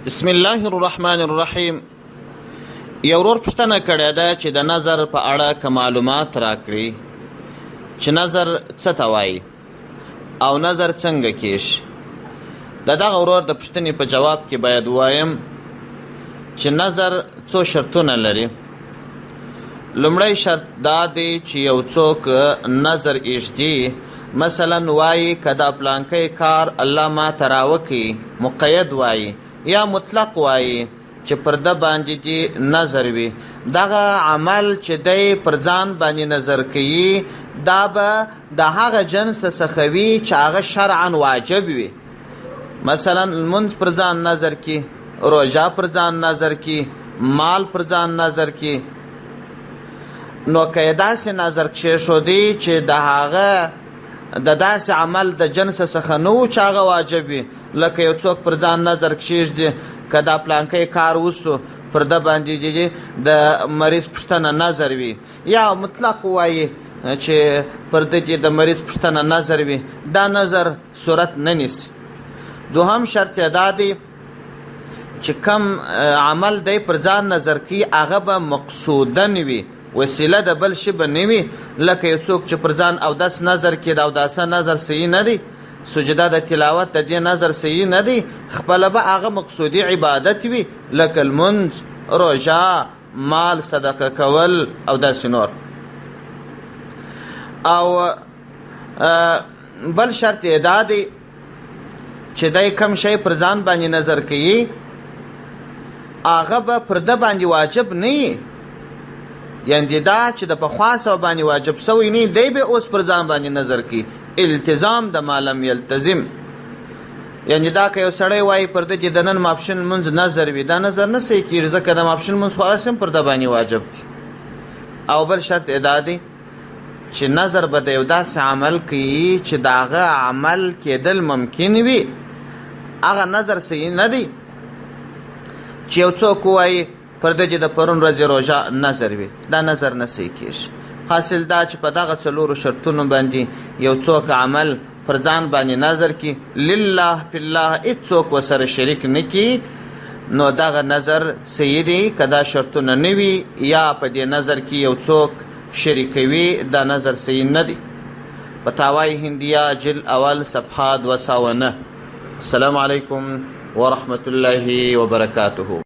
بسم الله الرحمن الرحیم. یو ورور پوښتنه کړې ده چې د نظر په اړه که معلومات راکړي چې نظر څه ته وایي او نظر څنګه کیږي. د دغه ورور د پوښتنې په جواب کې باید وایم چې نظر څو شرطونه لري. لومړی شرط دا دی چې یو څوک نظر ایږدي، مثلا وایي که دا پلانکی کار الله ما ته راوکړي، مقید وایي یا مطلق وایي چې پر ده باندې دی نظر وي. دغه عمل چې دی پر ځان باندې نظر کوي دا به د هغه جنس څخه وي چې هغه شرعا واجب وي. مثلا لمونځ پر ځان نظر کی، روژه پر ځان نظر کی، مال پر ځان نظر کی. نو که یې داسې نظر کښېښودی چې د هغه د داسې عمل د جنس څخه نه و چې هغه واجب وي، لکه یو څوک پر ځان نظر کښېږدي که دا پلانکی کار وسو پر ده باندې د مریض پوښتنه نظر وي، یا مطلق وایي چې پر ده د مریض پوښتنه نظر وي، دا نظر صورت نه نیسي. دوهم شرط یې دا دی چې کم عمل دی پر ځان نظر کوي هغه به مقصودن وي، وسیله د بل شي به نه وي. لکه یو څوک چې پر ځان اودس نظر کوي، د اوداسه نظر صحیح نه دی، سجده د تلاوت د دې نظر صحیح نه دی، خپله به هغه مقصودي عبادت وي، لکه لمونځ، روژه، مال صدقه کول او داسې نور. او بل شرط یې دا دی چې دی کم شی پر ځان باندې نظر کوي هغه به پر ده باندې واجب نه وي، یعنې دا چې د پخوا سبا باندې واجب سوی نه دی به اوس پر ځان باندې نظر کوي. التزام د معلم یلتزم، یعنې دا که یو سړی وایي پر ده چې د نن ماپښین لمونځ نظر وي، دا نظر نه صحیح کېږي ځکه د ماپښین لمونځ خو هسې هم پر ده باندې واجب دی. او بل شرط یې دا دی چې نظر به د یو داسې عمل کوي چې د هغه عمل کېدل ممکن وي، هغه نظر صحیح نه دی. چې یو څوک وایي پر ده چې د پرون ورځې روژه نظر وي، دا نظر نه صحیح کېږي. حاصل دا چې په دغه څلورو شرطونو باندې یو څوک عمل پر ځان باندې نظر کی، لله فی الله هېڅوک ورسره شریک نه کي، نو دغه نظر صحیح دی. که دا شرطونه نه وي یا په دې نظر کې یو څوک شریکوي، دا نظر صحیح نه دی. فتاوای هندیه جلد اول صفحه 209. السلام علیکم ورحمة الله وبرکاته.